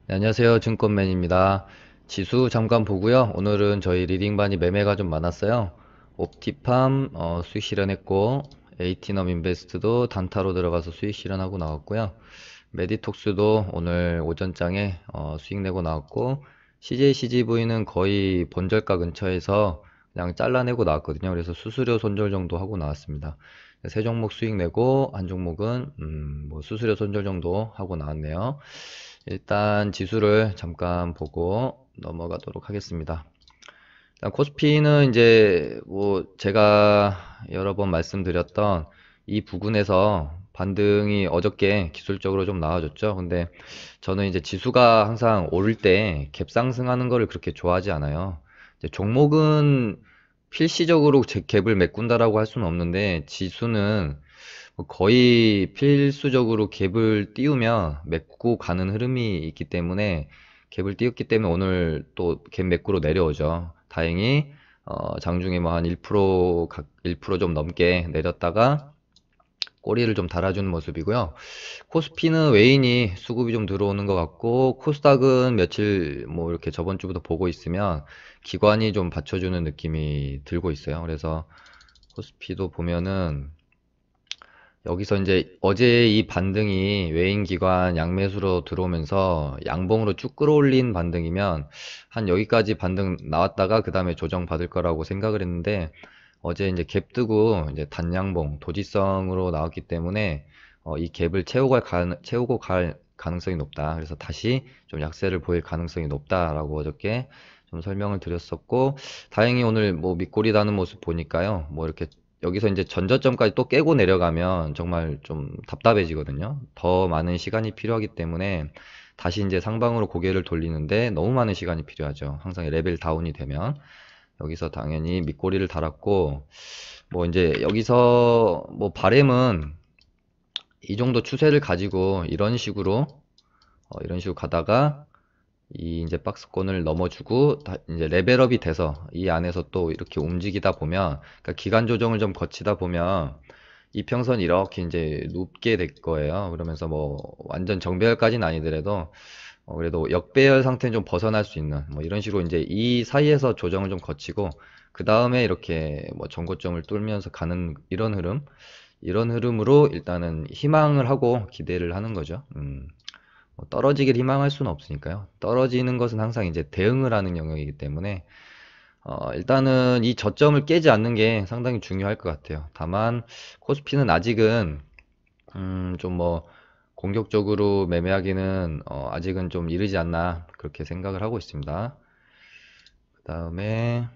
네, 안녕하세요. 증권맨입니다. 지수 잠깐 보고요. 오늘은 저희 리딩반이 매매가 좀 많았어요. 옵티팜 수익 실현했고, 에이티넘 인베스트도 단타로 들어가서 수익 실현하고 나왔고요. 메디톡스도 오늘 오전장에 수익 내고 나왔고, CJCGV는 거의 본절가 근처에서 그냥 잘라내고 나왔거든요. 그래서 수수료 손절 정도 하고 나왔습니다. 세 종목 수익 내고 한 종목은 뭐 수수료 손절 정도 하고 나왔네요. 일단 지수를 잠깐 보고 넘어가도록 하겠습니다. 일단 코스피는 이제 뭐 제가 여러 번 말씀드렸던 이 부근에서 반등이 어저께 기술적으로 좀 나와줬죠. 근데 저는 이제 지수가 항상 오를 때 갭 상승하는 거를 그렇게 좋아하지 않아요. 이제 종목은 필시적으로 제 갭을 메꾼다라고 할 수는 없는데 지수는 뭐 거의 필수적으로 갭을 띄우면 메꾸고 가는 흐름이 있기 때문에 갭을 띄웠기 때문에 오늘 또 갭 메꾸로 내려오죠. 다행히 장중에 뭐 한 1%좀 넘게 내렸다가 꼬리를 좀 달아주는 모습이고요. 코스피는 외인이 수급이 좀 들어오는 것 같고 코스닥은 며칠 뭐 이렇게 저번 주부터 보고 있으면 기관이 좀 받쳐주는 느낌이 들고 있어요. 그래서 코스피도 보면은 여기서 이제 어제 이 반등이 외인 기관 양매수로 들어오면서 양봉으로 쭉 끌어올린 반등이면 한 여기까지 반등 나왔다가 그 다음에 조정 받을 거라고 생각을 했는데 어제 이제 갭 뜨고 이제 단양봉 도지성으로 나왔기 때문에 이 갭을 채우고 갈 가능성이 높다. 그래서 다시 좀 약세를 보일 가능성이 높다라고 어저께 좀 설명을 드렸었고 다행히 오늘 뭐 밑꼬리 다는 모습 보니까요. 뭐 이렇게 여기서 이제 전저점까지 또 깨고 내려가면 정말 좀 답답해지거든요. 더 많은 시간이 필요하기 때문에 다시 이제 상방으로 고개를 돌리는데 너무 많은 시간이 필요하죠. 항상 레벨 다운이 되면. 여기서 당연히 밑꼬리를 달았고, 뭐 이제 여기서 뭐 바램은 이 정도 추세를 가지고 이런 식으로 가다가 이 이제 박스권을 넘어주고 이제 레벨업이 돼서 이 안에서 또 이렇게 움직이다 보면 그러니까 기간 조정을 좀 거치다 보면 이평선 이렇게 이제 눕게 될 거예요. 그러면서 뭐 완전 정배열까지는 아니더라도 그래도 역배열 상태는 좀 벗어날 수 있는 뭐 이런 식으로 이제 이 사이에서 조정을 좀 거치고 그 다음에 이렇게 뭐 전고점을 뚫면서 가는 이런 흐름으로 일단은 희망을 하고 기대를 하는 거죠. 뭐 떨어지길 희망할 수는 없으니까요. 떨어지는 것은 항상 이제 대응을 하는 영역이기 때문에 일단은 이 저점을 깨지 않는 게 상당히 중요할 것 같아요. 다만 코스피는 아직은 좀 뭐 공격적으로 매매하기는 아직은 좀 이르지 않나 그렇게 생각을 하고 있습니다. 그 다음에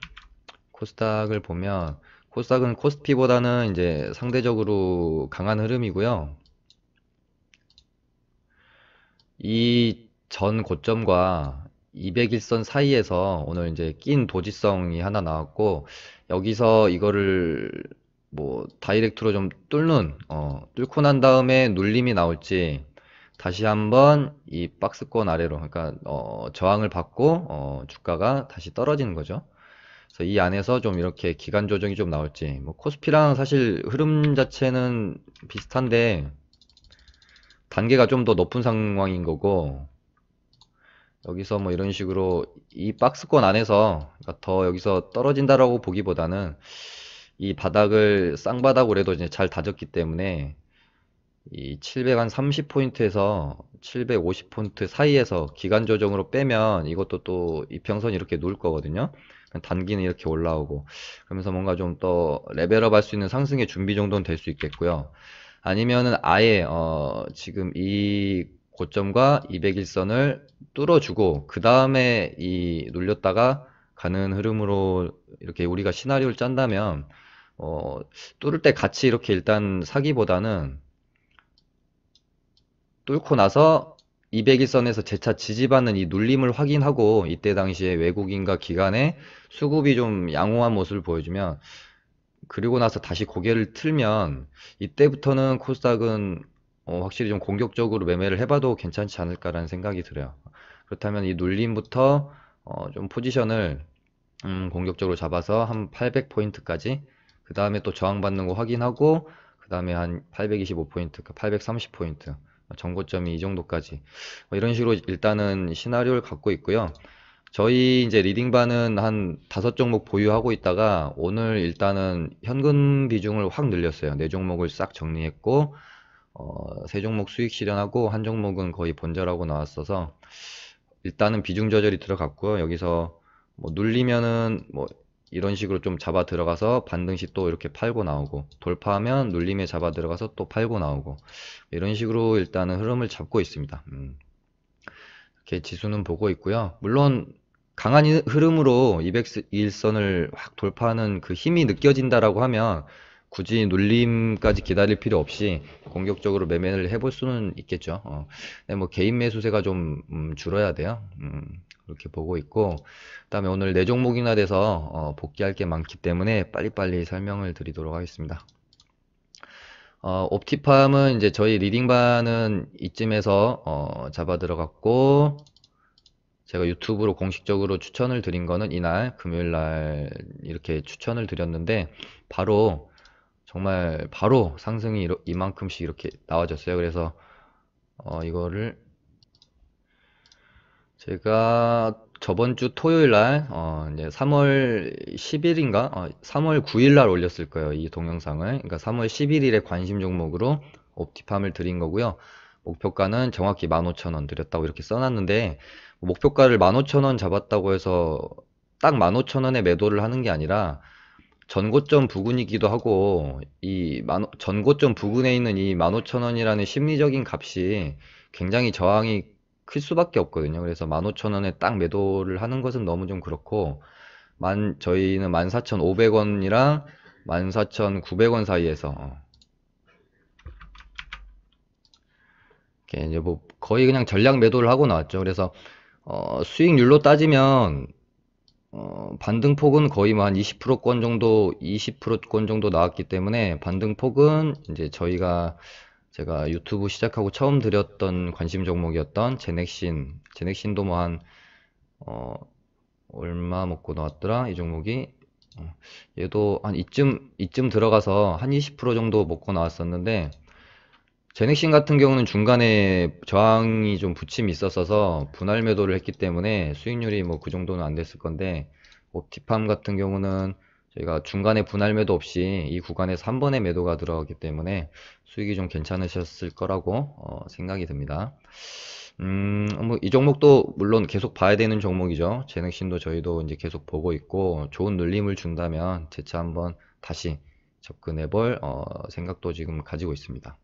코스닥을 보면 코스닥은 코스피보다는 이제 상대적으로 강한 흐름이고요. 이 전 고점과 200일선 사이에서 오늘 이제 낀 도지성이 하나 나왔고 여기서 이거를 뭐 다이렉트로 좀 뚫고 난 다음에 눌림이 나올지 다시 한번 이 박스권 아래로 그러니까 저항을 받고 주가가 다시 떨어지는 거죠. 그래서 이 안에서 좀 이렇게 기간 조정이 좀 나올지 뭐 코스피랑 사실 흐름 자체는 비슷한데 단계가 좀 더 높은 상황인 거고 여기서 뭐 이런 식으로 이 박스권 안에서 그러니까 더 여기서 떨어진다라고 보기보다는 이 바닥을 쌍바닥으로 해도 이제 잘 다졌기 때문에 이 730포인트에서 750포인트 사이에서 기간 조정으로 빼면 이것도 또 이평선 이렇게 누울 거거든요. 단기는 이렇게 올라오고 그러면서 뭔가 좀 더 레벨업 할 수 있는 상승의 준비 정도는 될 수 있겠고요. 아니면은 아예 지금 이 고점과 200일선을 뚫어주고 그 다음에 이 눌렸다가 가는 흐름으로 이렇게 우리가 시나리오를 짠다면 어, 뚫을 때 같이 이렇게 일단 사기보다는 뚫고 나서 200일선에서 재차 지지받는 이 눌림을 확인하고 이때 당시에 외국인과 기관의 수급이 좀 양호한 모습을 보여주면 그리고 나서 다시 고개를 틀면 이때부터는 코스닥은 확실히 좀 공격적으로 매매를 해봐도 괜찮지 않을까라는 생각이 들어요. 그렇다면 이 눌림부터 좀 포지션을 공격적으로 잡아서 한 800포인트까지 그 다음에 또 저항받는 거 확인하고 그 다음에 한 825포인트, 830포인트 전고점이 이 정도까지. 이런 식으로 일단은 시나리오를 갖고 있고요. 저희 이제 리딩반은 한 5종목 보유하고 있다가 오늘 일단은 현금 비중을 확 늘렸어요. 4종목을 싹 정리했고, 3종목 수익 실현하고 한 종목은 거의 본절하고 나왔어서 일단은 비중 조절이 들어갔고요. 여기서 뭐 눌리면은 뭐 이런 식으로 좀 잡아 들어가서 반등시 또 이렇게 팔고 나오고, 돌파하면 눌림에 잡아 들어가서 또 팔고 나오고, 이런 식으로 일단은 흐름을 잡고 있습니다. 이렇게 지수는 보고 있고요. 물론 강한 흐름으로 200일선을 확 돌파하는 그 힘이 느껴진다라고 하면 굳이 눌림까지 기다릴 필요 없이 공격적으로 매매를 해볼 수는 있겠죠. 근데 뭐 개인 매수세가 좀 줄어야 돼요. 그렇게 보고 있고, 그다음에 오늘 4종목이나 돼서 복귀할 게 많기 때문에 빨리빨리 설명을 드리도록 하겠습니다. 옵티팜은 이제 저희 리딩반은 이쯤에서 잡아 들어갔고, 제가 유튜브로 공식적으로 추천을 드린 거는 이날 금요일날 이렇게 추천을 드렸는데 바로 정말 바로 상승이 이만큼씩 이렇게 나와줬어요. 그래서 이거를 제가 저번 주 토요일 날 이제 3월 10일인가 3월 9일 날 올렸을 거예요. 이 동영상을. 그러니까 3월 11일에 관심 종목으로 옵티팜을 드린 거고요. 목표가는 정확히 15,000원 드렸다고 이렇게 써놨는데, 목표가를 15,000원 잡았다고 해서 딱 15,000원에 매도를 하는 게 아니라 전고점 부근이기도 하고, 전고점 부근에 있는 이 15,000원이라는 심리적인 값이 굉장히 저항이 클 수밖에 없거든요. 그래서 15,000원에 딱 매도를 하는 것은 너무 좀 그렇고, 저희는 14,500원이랑 14,900원 사이에서 이렇게 이제 뭐 거의 그냥 전략 매도를 하고 나왔죠. 그래서 수익률로 따지면 반등폭은 거의 뭐 한 20%권 정도, 20%권 정도 나왔기 때문에, 반등폭은 이제 제가 유튜브 시작하고 처음 드렸던 관심 종목이었던 제넥신도 뭐 얼마 먹고 나왔더라? 이 종목이. 얘도 한 이쯤 들어가서 한 20% 정도 먹고 나왔었는데, 제넥신 같은 경우는 중간에 저항이 좀 부침이 있었어서 분할 매도를 했기 때문에 수익률이 뭐 그 정도는 안 됐을 건데, 옵티팜 같은 경우는 저희가 중간에 분할 매도 없이 이 구간에서 한 번에 매도가 들어가기 때문에 수익이 좀 괜찮으셨을 거라고 생각이 듭니다. 뭐 이 종목도 물론 계속 봐야 되는 종목이죠. 제넥신도 저희도 이제 계속 보고 있고, 좋은 눌림을 준다면 재차 한번 다시 접근해 볼 생각도 지금 가지고 있습니다.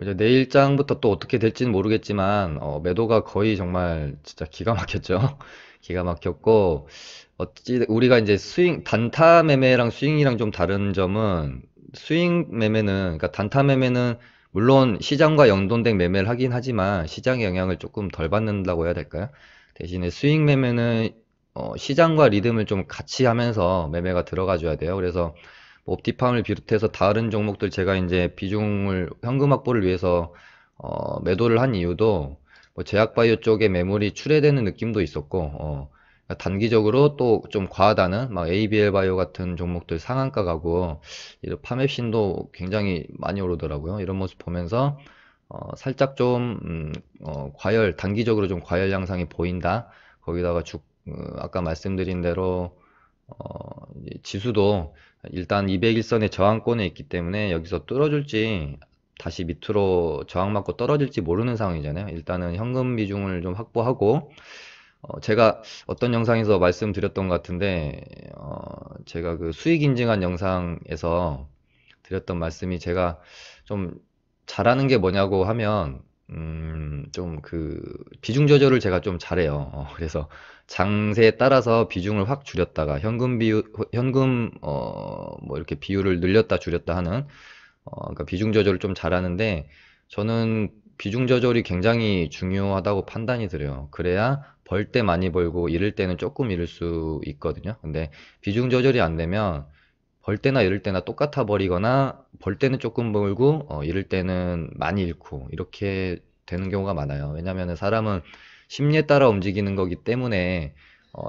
이제 내일장부터 또 어떻게 될지는 모르겠지만 매도가 거의 정말 진짜 기가 막혔죠. 기가 막혔고, 우리가 이제 단타 매매랑 스윙이랑 좀 다른 점은, 스윙 매매는, 그러니까 단타 매매는 물론 시장과 연동된 매매를 하긴 하지만 시장의 영향을 조금 덜 받는다고 해야 될까요? 대신에 스윙 매매는 시장과 리듬을 좀 같이 하면서 매매가 들어가 줘야 돼요. 그래서 뭐 옵티팜을 비롯해서 다른 종목들 제가 이제 비중을 현금 확보를 위해서 매도를 한 이유도, 뭐 제약바이오 쪽에 매물이 출회되는 느낌도 있었고, 그러니까 단기적으로 또 좀 과하다는 막 ABL 바이오 같은 종목들 상한가 가고, 이런 파맵신도 굉장히 많이 오르더라고요. 이런 모습 보면서 살짝 좀 단기적으로 좀 과열 양상이 보인다. 거기다가 아까 말씀드린 대로 이제 지수도 일단 200일선의 저항권에 있기 때문에 여기서 뚫어줄지 다시 밑으로 저항받고 떨어질지 모르는 상황이잖아요. 일단은 현금 비중을 좀 확보하고, 제가 어떤 영상에서 말씀드렸던 것 같은데, 제가 그 수익 인증한 영상에서 드렸던 말씀이, 제가 좀 잘하는 게 뭐냐고 하면, 좀 그 비중 조절을 제가 좀 잘해요. 그래서 장세에 따라서 비중을 확 줄였다가 현금 뭐 이렇게 비율을 늘렸다 줄였다 하는, 그러니까 비중 조절을 좀 잘하는데, 저는 비중 조절이 굉장히 중요하다고 판단이 들어요. 그래야 벌 때 많이 벌고 잃을 때는 조금 잃을 수 있거든요. 근데 비중 조절이 안 되면 벌 때나 잃을 때나 똑같아 버리거나, 벌 때는 조금 벌고 잃을 때는 많이 잃고, 이렇게 되는 경우가 많아요. 왜냐면은 사람은 심리에 따라 움직이는 거기 때문에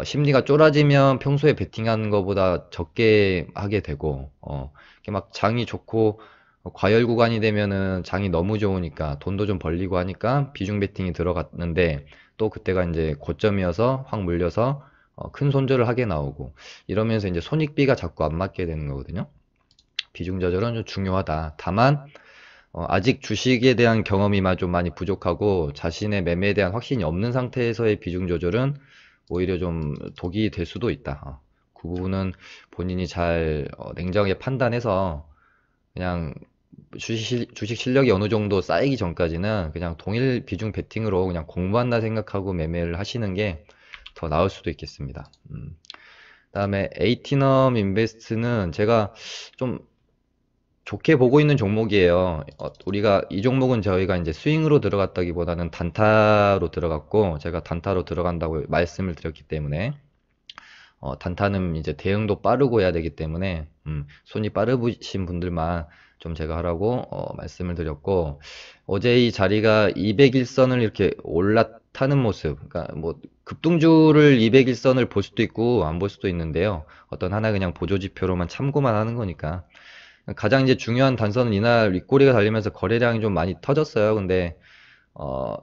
심리가 쫄아지면 평소에 베팅하는 것보다 적게 하게 되고, 이렇게 막 장이 좋고 과열 구간이 되면은 장이 너무 좋으니까 돈도 좀 벌리고 하니까 비중 베팅이 들어갔는데 또 그때가 이제 고점이어서 확 물려서 큰 손절을 하게 나오고 이러면서 이제 손익비가 자꾸 안 맞게 되는 거거든요. 비중 조절은 좀 중요하다. 다만 아직 주식에 대한 경험이 좀 많이 부족하고 자신의 매매에 대한 확신이 없는 상태에서의 비중 조절은 오히려 좀 독이 될 수도 있다. 그 부분은 본인이 잘 냉정하게 판단해서 그냥 주식 실력이 어느 정도 쌓이기 전까지는 그냥 동일 비중 베팅으로 그냥 공부한다 생각하고 매매를 하시는 게 더 나을 수도 있겠습니다. 그다음에 에이티넘 인베스트는 제가 좀 좋게 보고 있는 종목이에요. 우리가 이 종목은 저희가 이제 스윙으로 들어갔다기보다는 단타로 들어갔고 제가 단타로 들어간다고 말씀을 드렸기 때문에 단타는 이제 대응도 빠르고 해야 되기 때문에 손이 빠르신 분들만 좀 제가 하라고 말씀을 드렸고 어제 이 자리가 201선을 이렇게 올라타는 모습 그러니까 뭐 급등주를 201선을 볼 수도 있고 안 볼 수도 있는데요. 어떤 하나 그냥 보조지표로만 참고만 하는 거니까 가장 이제 중요한 단서는 이날 윗꼬리가 달리면서 거래량이 좀 많이 터졌어요. 근데 어,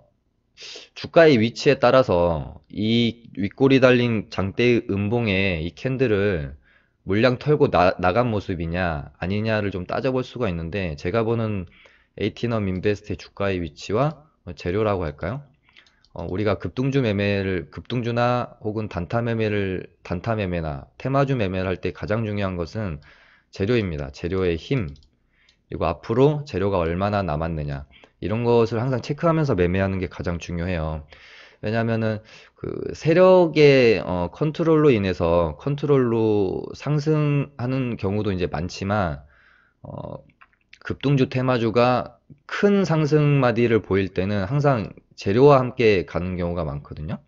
주가의 위치에 따라서 이 윗꼬리 달린 장대의 음봉에 이 캔들을 물량 털고 나간 모습이냐 아니냐를 좀 따져볼 수가 있는데 제가 보는 에이티넘 인베스트의 주가의 위치와 재료라고 할까요? 우리가 급등주나 혹은 단타 매매나 테마주 매매를 할 때 가장 중요한 것은 재료입니다. 재료의 힘, 그리고 앞으로 재료가 얼마나 남았느냐. 이런 것을 항상 체크하면서 매매하는 게 가장 중요해요. 왜냐하면은 그 세력의 컨트롤로 인해서 컨트롤로 상승하는 경우도 이제 많지만 어, 급등주 테마주가 큰 상승마디를 보일 때는 항상 재료와 함께 가는 경우가 많거든요.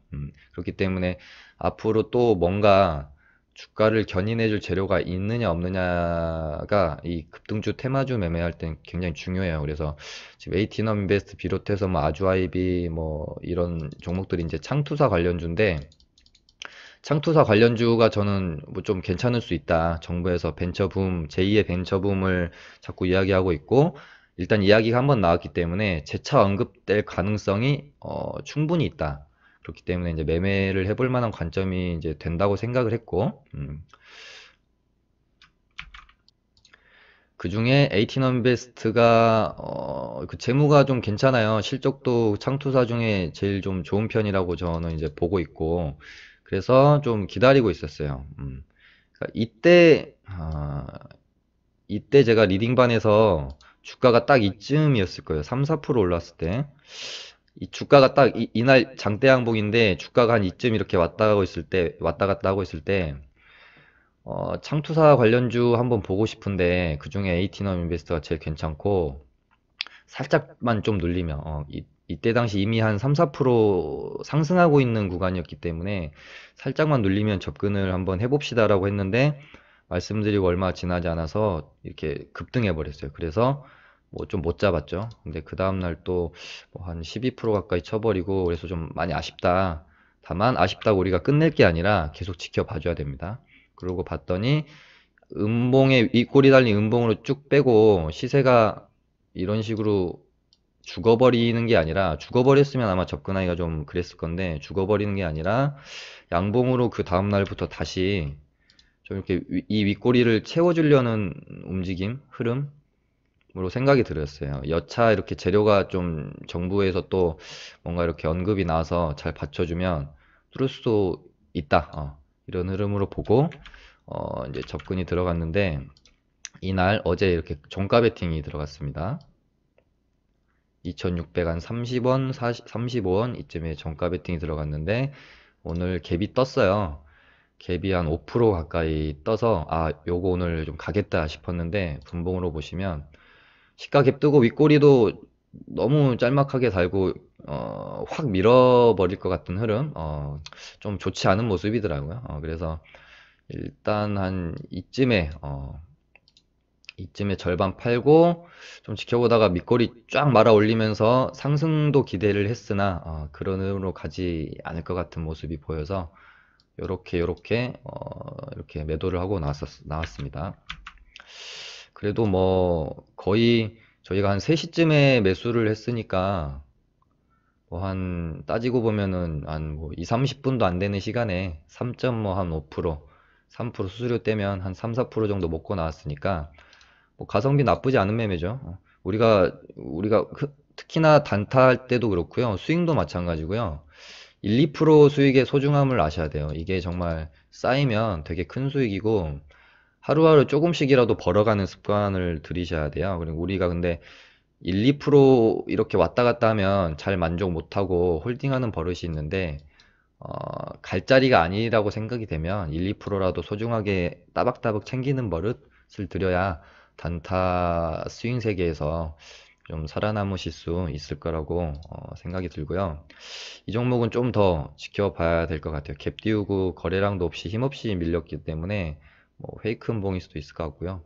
그렇기 때문에 앞으로 또 뭔가 주가를 견인해줄 재료가 있느냐 없느냐가 이 급등주 테마주 매매할 땐 굉장히 중요해요. 그래서 지금 에이티넘 인베스트 비롯해서 뭐 아주아이비 뭐 이런 종목들이 이제 창투사 관련주인데 창투사 관련주가 저는 뭐 좀 괜찮을 수 있다. 정부에서 벤처붐, 제2의 벤처붐을 자꾸 이야기하고 있고, 일단 이야기가 한번 나왔기 때문에 재차 언급될 가능성이 충분히 있다. 그렇기 때문에 이제 매매를 해볼 만한 관점이 이제 된다고 생각을 했고, 그 중에 에이티넘베스트가 그 재무가 좀 괜찮아요. 실적도 창투사 중에 제일 좀 좋은 편이라고 저는 이제 보고 있고 그래서 좀 기다리고 있었어요. 그러니까 이때 제가 리딩반에서 주가가 딱 이쯤이었을 거예요. 3, 4% 올랐을 때. 이 주가가 딱 이날 장대 항복인데 주가가 한 이쯤 이렇게 왔다 갔다 하고 있을 때 창투사 관련주 한번 보고 싶은데 그중에 에이티넘 인베스트가 제일 괜찮고 살짝만 좀 눌리면 이때 당시 이미 한 3, 4% 상승하고 있는 구간이었기 때문에 살짝만 눌리면 접근을 한번 해봅시다라고 했는데 말씀드리고 얼마 지나지 않아서 이렇게 급등해 버렸어요. 그래서 뭐 좀 못 잡았죠. 근데 그 다음날 또 뭐 한 12% 가까이 쳐버리고 그래서 좀 많이 아쉽다. 다만 아쉽다고 우리가 끝낼 게 아니라 계속 지켜봐 줘야 됩니다. 그러고 봤더니 음봉에 윗골이 달린 음봉으로 쭉 빼고 시세가 이런 식으로 죽어버리는 게 아니라 죽어버렸으면 아마 접근하기가 좀 그랬을 건데 죽어버리는 게 아니라 양봉으로 그 다음 날부터 다시 좀 이렇게 이 윗꼬리를 채워주려는 움직임, 흐름으로 생각이 들었어요. 여차 이렇게 재료가 좀 정부에서 또 뭔가 이렇게 언급이 나와서 잘 받쳐주면 뚫을 수도 있다. 이런 흐름으로 보고 이제 접근이 들어갔는데 이날 어제 이렇게 종가 베팅이 들어갔습니다. 2600 한 30원, 35원 이쯤에 종가 베팅이 들어갔는데 오늘 갭이 떴어요. 갭이 한 5% 가까이 떠서 요거 오늘 좀 가겠다 싶었는데 분봉으로 보시면 시가 갭 뜨고 윗꼬리도 너무 짤막하게 달고 확 밀어버릴 것 같은 흐름 좀 좋지 않은 모습이더라고요. 그래서 일단 한 이쯤에 절반 팔고 좀 지켜보다가 밑거리 쫙 말아 올리면서 상승도 기대를 했으나 그런 흐름으로 가지 않을 것 같은 모습이 보여서 요렇게 이렇게 매도를 하고 나왔습니다. 그래도 뭐 거의 저희가 한 3시쯤에 매수를 했으니까 뭐 한 따지고 보면은 한 뭐 2, 30분도 안 되는 시간에 3점 뭐 한 5%, 3% 수수료 떼면 한 3, 4% 정도 먹고 나왔으니까 뭐 가성비 나쁘지 않은 매매죠. 우리가 특히나 단타 할 때도 그렇고요. 스윙도 마찬가지고요. 1, 2% 수익의 소중함을 아셔야 돼요. 이게 정말 쌓이면 되게 큰 수익이고 하루하루 조금씩이라도 벌어가는 습관을 들이셔야 돼요. 그리고 우리가 근데 1, 2% 이렇게 왔다 갔다 하면 잘 만족 못하고 홀딩하는 버릇이 있는데 갈 자리가 아니라고 생각이 되면 1, 2%라도 소중하게 따박따박 챙기는 버릇을 들여야 단타 스윙 세계에서 좀 살아남으실 수 있을 거라고 생각이 들고요. 이 종목은 좀 더 지켜봐야 될 것 같아요. 갭 띄우고 거래량도 없이 힘없이 밀렸기 때문에 뭐 페이크 음봉일 수도 있을 것 같고요.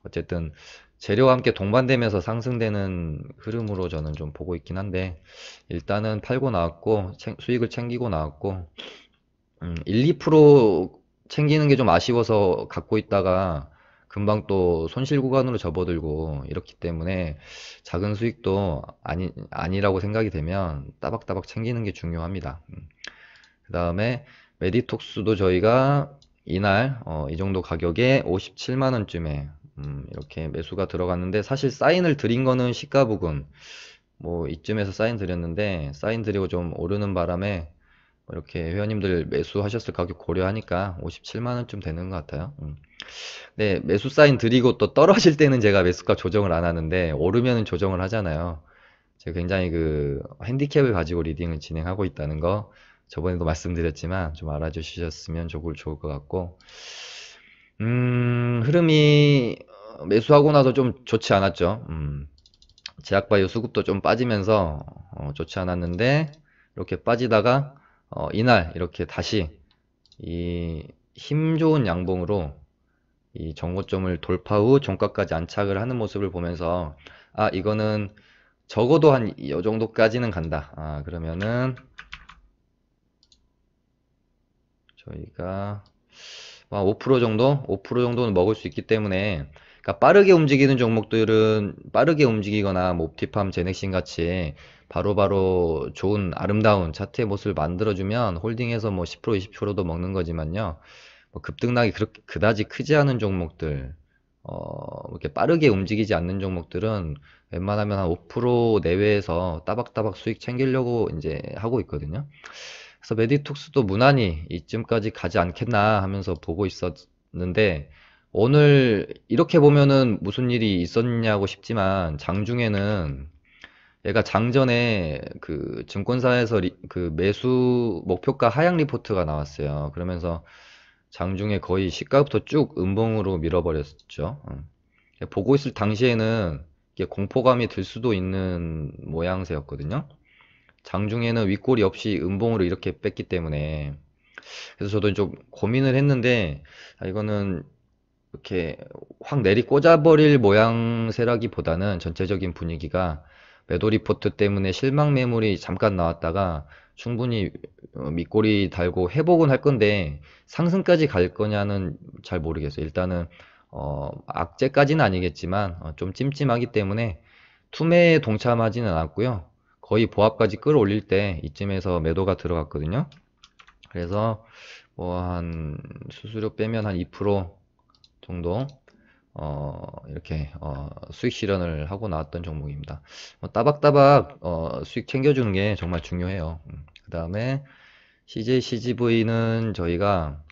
어쨌든 재료와 함께 동반되면서 상승되는 흐름으로 저는 좀 보고 있긴 한데 일단은 팔고 나왔고 수익을 챙기고 나왔고 1, 2% 챙기는 게 좀 아쉬워서 갖고 있다가 금방 또 손실 구간으로 접어들고 이렇기 때문에 작은 수익도 아니라고 생각이 되면 따박따박 챙기는 게 중요합니다. 그 다음에 메디톡스도 저희가 이날 이 정도 가격에 57만 원쯤에 이렇게 매수가 들어갔는데 사실 사인을 드린 거는 시가 부근 뭐 이쯤에서 사인 드렸는데 사인 드리고 좀 오르는 바람에 이렇게 회원님들 매수하셨을 가격 고려하니까 57만 원쯤 되는 것 같아요. 네, 매수 사인 드리고 또 떨어질 때는 제가 매수가 조정을 안 하는데 오르면은 조정을 하잖아요. 제가 굉장히 그 핸디캡을 가지고 리딩을 진행하고 있다는 거 저번에도 말씀드렸지만 좀 알아주셨으면 좋을 것 같고 흐름이 매수하고 나서 좀 좋지 않았죠. 제약바이오 수급도 좀 빠지면서 좋지 않았는데 이렇게 빠지다가 이날 이렇게 다시 이 힘 좋은 양봉으로 이 정고점을 돌파 후 종가까지 안착을 하는 모습을 보면서 아 이거는 적어도 한 이 정도까지는 간다. 그러면은 저희가 5% 정도? 5% 정도는 먹을 수 있기 때문에 그러니까 빠르게 움직이는 종목들은 빠르게 움직이거나 뭐 옵티팜, 제넥신 같이 바로바로 좋은 아름다운 차트의 모습을 만들어주면 홀딩해서 뭐 10%, 20%도 먹는 거지만요. 뭐 급등락이 그렇게 그다지 크지 않은 종목들, 이렇게 빠르게 움직이지 않는 종목들은 웬만하면 한 5% 내외에서 따박따박 수익 챙기려고 이제 하고 있거든요. 그래서 메디톡스도 무난히 이쯤까지 가지 않겠나 하면서 보고 있었는데 오늘 이렇게 보면은 무슨 일이 있었냐고 싶지만 장중에는 얘가 장전에 그 증권사에서 그 매수 목표가 하향 리포트가 나왔어요. 그러면서 장중에 거의 시가부터 쭉 음봉으로 밀어버렸죠. 보고 있을 당시에는 이게 공포감이 들 수도 있는 모양새였거든요. 장중에는 윗골이 없이 음봉으로 이렇게 뺐기 때문에 그래서 저도 좀 고민을 했는데 이거는 이렇게 확 내리 꽂아버릴 모양새라기보다는 전체적인 분위기가 매도 리포트 때문에 실망 매물이 잠깐 나왔다가 충분히 밑골이 달고 회복은 할 건데 상승까지 갈 거냐는 잘 모르겠어요. 일단은 악재까지는 아니겠지만 좀 찜찜하기 때문에 투매에 동참하지는 않았고요. 거의 보합까지 끌어올릴 때 이쯤에서 매도가 들어갔거든요. 그래서 뭐 한 수수료 빼면 한 2% 정도 이렇게 수익 실현을 하고 나왔던 종목입니다. 따박따박 수익 챙겨주는 게 정말 중요해요. 그 다음에 CJ CGV는 저희가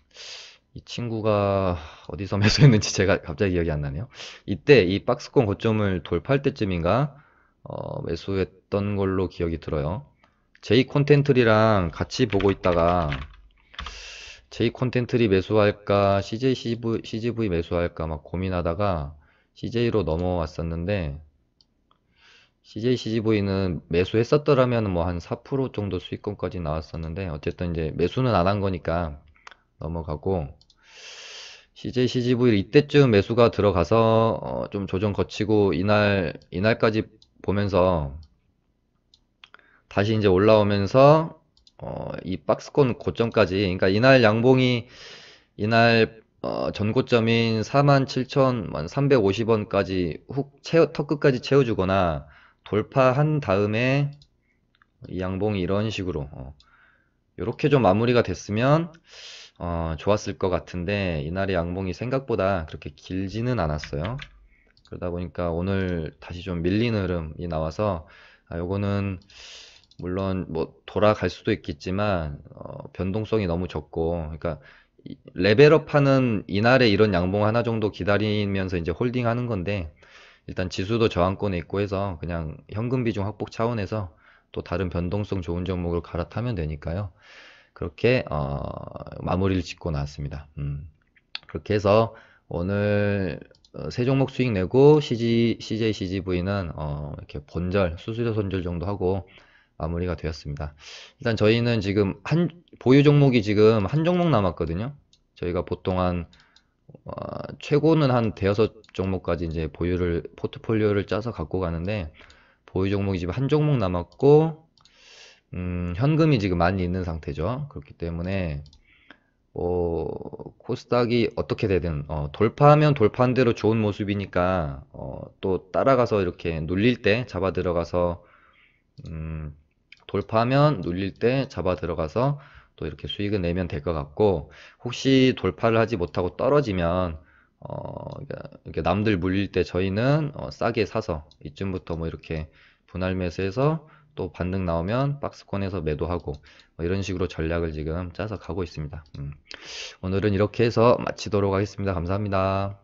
이 친구가 어디서 매수했는지 제가 갑자기 기억이 안 나네요. 이때 이 박스권 고점을 돌파할 때쯤인가 매수했던 걸로 기억이 들어요. J 콘텐트리랑 같이 보고 있다가 J 콘텐트리 매수할까 CJ CGV 매수할까 막 고민하다가 CJ로 넘어왔었는데 CJ CGV는 매수했었더라면 뭐 한 4% 정도 수익권까지 나왔었는데 어쨌든 이제 매수는 안 한 거니까 넘어가고 CJ CGV 이때쯤 매수가 들어가서 좀 조정 거치고 이날까지 보면서 다시 이제 올라오면서 이 박스권 고점까지 그러니까 이날 양봉이 이날 전고점인 47,350원까지 턱 끝까지 채워주거나 돌파한 다음에 이 양봉이 이런 식으로 이렇게 좀 마무리가 됐으면 좋았을 것 같은데 이날의 양봉이 생각보다 그렇게 길지는 않았어요. 그러다 보니까 오늘 다시 좀 밀리는 흐름이 나와서 요거는 물론 뭐 돌아갈 수도 있겠지만 변동성이 너무 적고 그러니까 레벨업 하는 이날에 이런 양봉 하나 정도 기다리면서 이제 홀딩 하는 건데 일단 지수도 저항권에 있고 해서 그냥 현금 비중 확보 차원에서 또 다른 변동성 좋은 종목을 갈아타면 되니까요. 그렇게 마무리를 짓고 나왔습니다. 그렇게 해서 오늘 세 종목 수익 내고 CJ, CGV는 이렇게 본절, 수수료 손절 정도 하고 마무리가 되었습니다. 일단 저희는 지금 보유 종목이 지금 한 종목 남았거든요. 저희가 보통 최고는 한 대여섯 종목까지 이제 포트폴리오를 짜서 갖고 가는데 보유 종목이 지금 한 종목 남았고 현금이 지금 많이 있는 상태죠. 그렇기 때문에 코스닥이 어떻게 되든 돌파하면 돌파한 대로 좋은 모습이니까 또 따라가서 이렇게 눌릴 때 잡아 들어가서 돌파하면 눌릴 때 잡아 들어가서 또 이렇게 수익을 내면 될 것 같고 혹시 돌파를 하지 못하고 떨어지면 이렇게 남들 물릴 때 저희는 싸게 사서 이쯤부터 뭐 이렇게 분할 매수해서 또 반등 나오면 박스권에서 매도하고 뭐 이런 식으로 전략을 지금 짜서 가고 있습니다. 오늘은 이렇게 해서 마치도록 하겠습니다. 감사합니다.